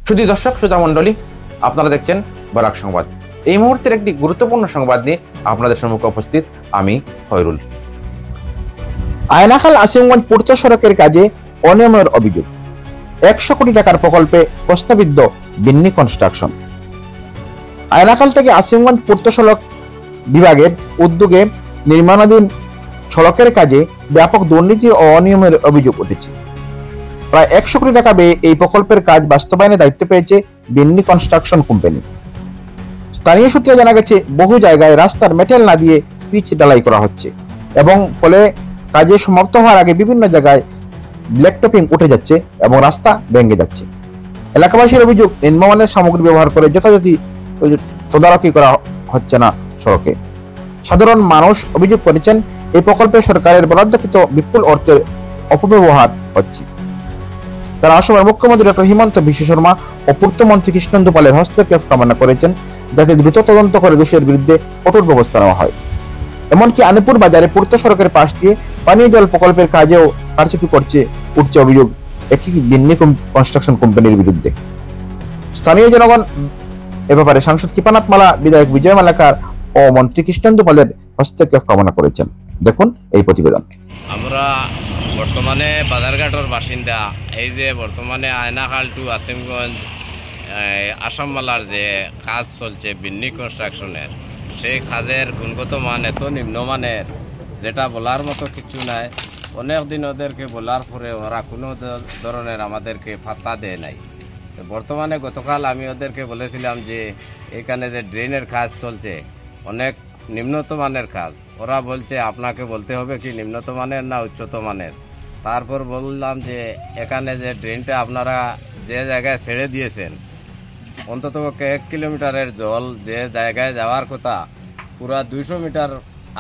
শুধু দর্শক শ্রোতা মণ্ডলী, আপনারা দেখছেন বরাক সংবাদ। এই মুহূর্তের একটি গুরুত্বপূর্ণ সংবাদ নিয়ে আপনাদের সম্মুখে উপস্থিত আমি খয়রুল। আয়নাখাল আসিমগঞ্জ পূর্ত সড়কের কাজে অনিয়মের অভিযোগ। 100 কোটি টাকার প্রকল্পে প্রশ্নবিদ্ধ বিন্নি কনস্ট্রাকশন। আয়নাখাল থেকে আসিমগঞ্জ পূর্ত সড়ক বিভাগের উদ্যোগে নির্মাণাধীন সড়কের কাজে ব্যাপক দুর্নীতি ও অনিয়মের অভিযোগ উঠেছে। প্রায় 100 কোটি টাকা ব্যয়ে এই প্রকল্পের কাজ বাস্তবায়নের দায়িত্ব পেয়েছে বিন্নি কনস্ট্রাকশন কোম্পানি। স্থানীয় সূত্রে জানা গেছে, বহু জায়গায় রাস্তার মেটেল না দিয়ে পিচ ঢালাই করা হচ্ছে এবং ফলে কাজে সমাপ্ত হওয়ার আগে বিভিন্ন জায়গায় ব্ল্যাক টপিং উঠে যাচ্ছে এবং রাস্তা ভেঙে যাচ্ছে। এলাকাবাসীর অভিযোগ, নিম্নমানের সামগ্রী ব্যবহার করে যথাযথ তদারকি করা হচ্ছে না সড়কে। সাধারণ মানুষ অভিযোগ করেছেন, এই প্রকল্পে সরকারের বরাদ্দকৃত বিপুল অর্থের অপব্যবহার হচ্ছে। তারা অসমের মুখ্যমন্ত্রী ডক্টর হিমন্ত বিশ্ব শর্মা ও পূর্তমন্ত্রী কৃষ্ণেন্দু পালের হস্তক্ষেপ কামনা করেছেন, যাতে দ্রুত তদন্ত করে দোষীদের বিরুদ্ধে কঠোর ব্যবস্থা নেওয়া হয়। এমনকি আনিপুর বাজারে পূর্ত সড়কের পাশ দিয়ে পানীয় জল প্রকল্পের কাজেও কারচুপি উঠছে অভিযোগ একই বিন্নি কনস্ট্রাকশন কোম্পানির বিরুদ্ধে। স্থানীয় জনগণ এ ব্যাপারে সাংসদ কৃপানাথ মালা, বিধায়ক বিজয় মালাকার ও মন্ত্রী কৃষ্ণেন্দু পালের হস্তক্ষেপ কামনা করেছেন। দেখুন এই প্রতিবেদন। আমরা বর্তমানে বাজারঘাটর বাসিন্দা। এই যে বর্তমানে আয়নাখাল টু আসিমগঞ্জ আসামমালার যে কাজ চলছে বিন্নি কনস্ট্রাকশনের, সেই কাজের গুণগত মান এত নিম্নমানের, যেটা বলার মতো কিছু নাই। অনেক দিন ওদেরকে বলার পরে ওরা কোনো ধরনের আমাদেরকে পাত্তা দেয় নাই। বর্তমানে গতকাল আমি ওদেরকে বলেছিলাম যে এখানে যে ড্রেনের কাজ চলছে অনেক নিম্নত মানের কাজ। ওরা বলছে আপনাকে বলতে হবে কি নিম্নত মানের না উচ্চত মানের। তারপর বললাম যে এখানে যে ড্রেনটা আপনারা যে জায়গায় ছেড়ে দিয়েছেন, অন্তত 1 কিলোমিটারের জল যে জায়গায় যাওয়ার কথা, পুরা 200 মিটার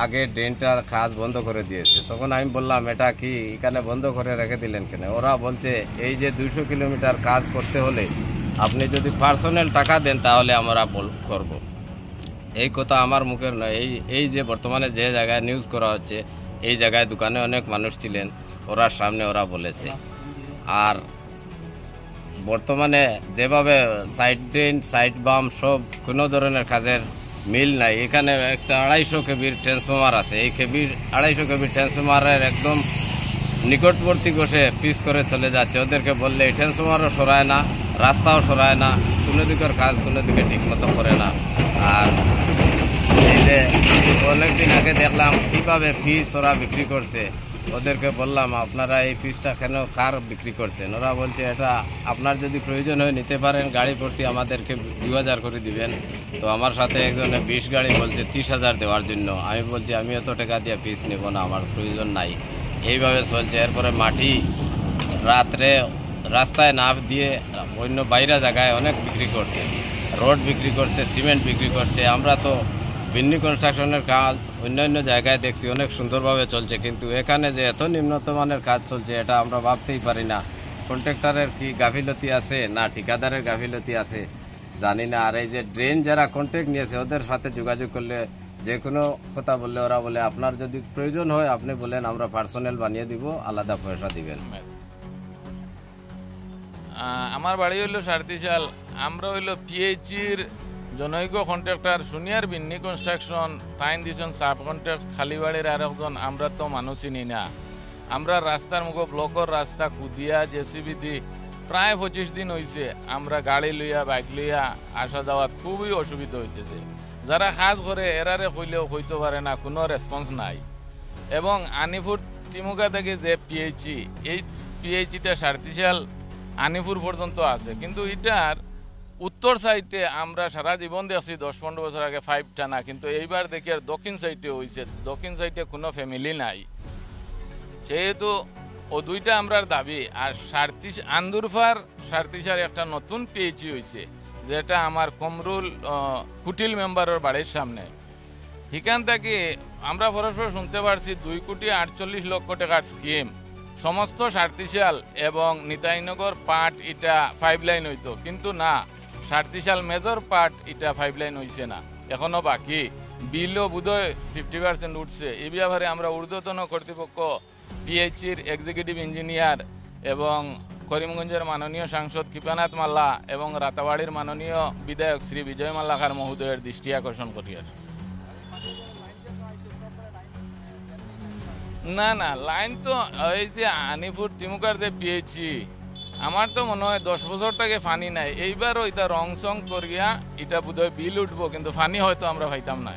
আগে ড্রেনটার কাজ বন্ধ করে দিয়েছে। তখন আমি বললাম, এটা কি এখানে বন্ধ করে রেখে দিলেন কেন? ওরা বলছে এই যে 200 কিলোমিটার কাজ করতে হলে আপনি যদি পার্সোনাল টাকা দেন তাহলে আমরা করব। এই কথা আমার মুখের নয়। এই যে বর্তমানে যে জায়গায় নিউজ করা হচ্ছে, এই জায়গায় দোকানে অনেক মানুষ ছিলেন, ওরা সামনে ওরা বলেছে। আর বর্তমানে যেভাবে সাইড ড্রেন, সাইড বাম সব কোনো ধরনের কাজের মিল নাই। এখানে একটা 250 কেবির ট্রান্সফর্মার আছে। এই 250 কেবির ট্রান্সফর্মারের একদম নিকটবর্তী বসে পিস করে চলে যাচ্ছে। ওদেরকে বললে এই ট্রান্সফর্মারও সরায় না, রাস্তাও সরায় না, কোনো দিকের কাজ কোনো দিকে ঠিক মতো করে না। আর এই যে অনেকদিন আগে দেখলাম কীভাবে ফিস ওরা বিক্রি করছে। ওদেরকে বললাম, আপনারা এই ফিসটা কেন কার বিক্রি করছেন? ওরা বলছে এটা আপনার যদি প্রয়োজন হয় নিতে পারেন, গাড়ি ভর্তি আমাদেরকে 2000 করে দিবেন। তো আমার সাথে একজনে 20 গাড়ি বলছে 30,000 দেওয়ার জন্য। আমি বলছি আমি এত টাকা দিয়ে ফিস নেব না, আমার প্রয়োজন নাই। এইভাবে চলছে। এরপরে মাটি রাত্রে রাস্তায় না দিয়ে অন্য বাইরে জায়গায় অনেক বিক্রি করছে, রোড বিক্রি করছে, সিমেন্ট বিক্রি করছে। আমরা তো বিন্নি কনস্ট্রাকশনের কাজ অন্যান্য জায়গায় দেখছি অনেক সুন্দরভাবে চলছে, কিন্তু এখানে যে এত নিম্নত মানের কাজ চলছে এটা আমরা ভাবতেই পারি না। কন্ট্রাক্টরের কি গাফিলতি আছে না ঠিকাদারের গাফিলতি আছে জানি না। আর এই যে ড্রেন যারা কন্ট্রাক্ট নিয়েছে ওদের সাথে যোগাযোগ করলে যে কোনো কথা বললে ওরা বলে আপনার যদি প্রয়োজন হয় আপনি বলেন, আমরা পার্সোনাল বানিয়ে দিব, আলাদা পয়সা দিবেন। আমার বাড়ি হইল সারতিশাল। আমরা হইল পিএইচির জনৈক কন্ট্রাক্টর সুনিয়ার বিন্নি কনস্ট্রাকশন, তাইন দিয়েছেন সাব কন্ট্রাক্ট খালিবাড়ির আর একজন। আমরা তো মানুষ চিনি না। আমরা রাস্তার মুখ ব্লকের রাস্তা কুদিয়া জেসিবি দি প্রায় 25 দিন হয়েছে। আমরা গাড়ি লইয়া বাইক লইয়া আসা যাওয়াত খুবই অসুবিধা হইতেছে। যারা কাজ করে এরারে কইলেও কইতে পারে না, কোনো রেসপন্স নাই। এবং আনিপুর তিমুকা থেকে যে পিএইচি, এই পিএইচিটা সারতিশাল আনিপুর পর্যন্ত আছে, কিন্তু এটার উত্তর সাইডে আমরা সারা জীবন দেখছি 10-15 বছর আগে 5 টানা, কিন্তু এইবার দেখি আর দক্ষিণ সাইডে হয়েছে। দক্ষিণ সাইডে কোনো ফ্যামিলি নাই, সেহেতু ও দুইটা আমরার দাবি। আর আন্দুরফার সারতিশার একটা নতুন পিএইচি হয়েছে, যেটা আমার কমরুল কুটিল মেম্বারের বাড়ির সামনে। সেখান থেকে আমরা পরস্পর শুনতে পারছি 2,48,00,000 টাকার স্কিম, সমস্ত সারতিশাল এবং নিতাইনগর পার্ট এটা 5 লাইন হইতো, কিন্তু না, সারতিশাল মেজর পার্ট এটা 5 লাইন হয়েছে না, এখনো বাকি। বিলও বোধহয় 50% উঠছে। এই ব্যাপারে আমরা ঊর্ধ্বতন কর্তৃপক্ষ, পিএইচির এক্সিকিউটিভ ইঞ্জিনিয়ার এবং করিমগঞ্জের মাননীয় সাংসদ কৃপানাথ মাল্লা এবং রাতাবাড়ির মাননীয় বিধায়ক শ্রী বিজয় মাল্লাকার মহোদয়ের দৃষ্টি আকর্ষণ করি আর না না লাইন তো এই যে আনিপুর তিমুকার যে পেয়েছি আমার তো মনে হয় 10 বছর থেকে ফানি নাই, এইবারও এটা রং সং করিয়া এটা বোধহয় বিল উঠবো, কিন্তু ফানি হয়তো আমরা পাইতাম না।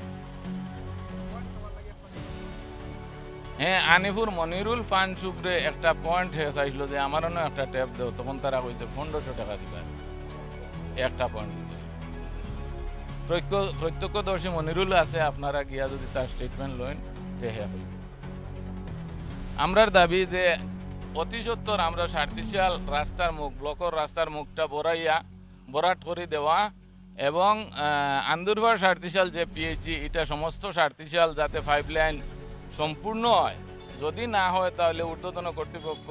হ্যাঁ, আনিপুর মনিরুল পান সুপরে একটা পয়েন্ট হয়ে চাইছিল যে আমারও না একটা ট্যাপ দেও, তখন তারা কইছে 1500 টাকা দিবে একটা পয়েন্ট দিতে। প্রত্যক্ষদর্শী মনিরুল আছে, আপনারা গিয়া যদি তার স্টেটমেন্ট লইন তেহে হইব। আমরার দাবি যে অতি সত্তর আমরা সার্টিশিয়াল রাস্তার মুখ, ব্লকের রাস্তার মুখটা বরাট করে দেওয়া এবং আন্দুরবার সার্টিশিয়াল যে পিএইচি এটা সমস্ত সার্টিশিয়াল যাতে পাইপলাইন সম্পূর্ণ হয়, যদি না হয় তাহলে ঊর্ধ্বতন কর্তৃপক্ষ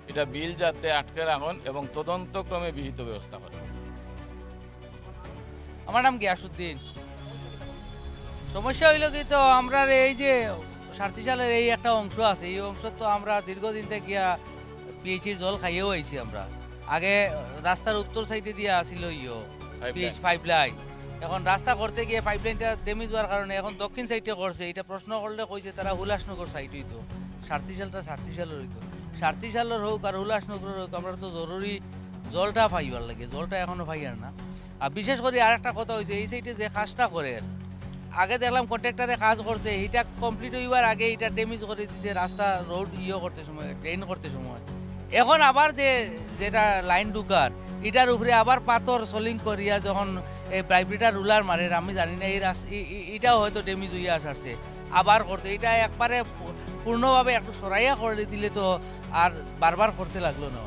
এটা বিল যাতে আটকে রাখুন এবং তদন্তক্রমে বিহিত ব্যবস্থা করেন। আমার নাম গিয়াসুদ্দিন। সমস্যা হইল কি, তো আমরা এই যে সার্টিশালের এই একটা অংশ আছে, এই অংশ তো আমরা দীর্ঘদিন থেকে পিএইচির জল খাইয়েও আইছি। আমরা আগে রাস্তার উত্তর সাইডে দিয়ে আসিল পাইপলাইন, এখন রাস্তা করতে গিয়ে পাইপলাইনটা ড্যামেজ হওয়ার কারণে এখন দক্ষিণ সাইডে করছে। এটা প্রশ্ন করলে কইছে তারা হুলাসনগর সাইড হইতো, সার্টিশালের হইতো, সার্টিশালের হোক আর হুলাসনগরের হোক, আমরা তো জরুরি জলটা পাইবার লাগে, জলটা এখনো পাইয়ার না। আর বিশেষ করে আরেকটা কথা হয়েছে, এই সাইডে যে কাজটা করে আগে দেখলাম কন্ট্রাক্টরে কাজ করতে, এটা কমপ্লিট হইবার আগে এটা ড্যামেজ করে দিছে রাস্তা, রোড করতে সময়, ড্রেন করতে সময়। এখন আবার যেটা লাইন ঢুকার এটার উপরে আবার পাথর সলিং করিয়া যখন এই প্রাইভেটার রুলার মারে, আমি জানি না এটাও হয়তো ড্যামেজ হইয়া আসছে আবার করতে। এটা একবারে পূর্ণভাবে একটু সরাইয়া করে দিলে তো আর বারবার করতে লাগলো না।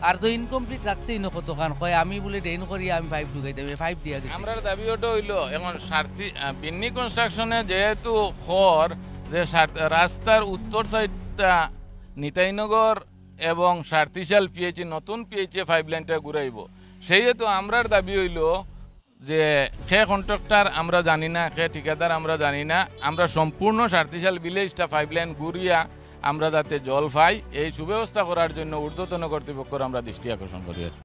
আর তো ইনকমপ্লিট রাখছে ইনো কতখান কয় আমি বলে ড্রেন করি আমি পাইপ ঢুকাই দেবে, পাইপ দিয়া গেছে। আমরা দাবি ওটা হইল এখন বিন্নি কনস্ট্রাকশনে যেহেতু খর যে রাস্তার উত্তর সাইডটা নিতাইনগর এবং সার্টিশাল পিএইচি নতুন পিএইচি পাইপলাইনটা ঘুরাইব, সেহেতু আমরার দাবি হইল যে সে কন্ট্রাক্টর আমরা জানি না, সে ঠিকাদার আমরা জানি না, আমরা সম্পূর্ণ সার্টিশাল ভিলেজটা পাইপলাইন ঘুরিয়া আমরা যাতে জল পাই এই সুব্যবস্থা করার জন্য ঊর্ধ্বতন কর্তৃপক্ষের আমরা দৃষ্টি আকর্ষণ করি।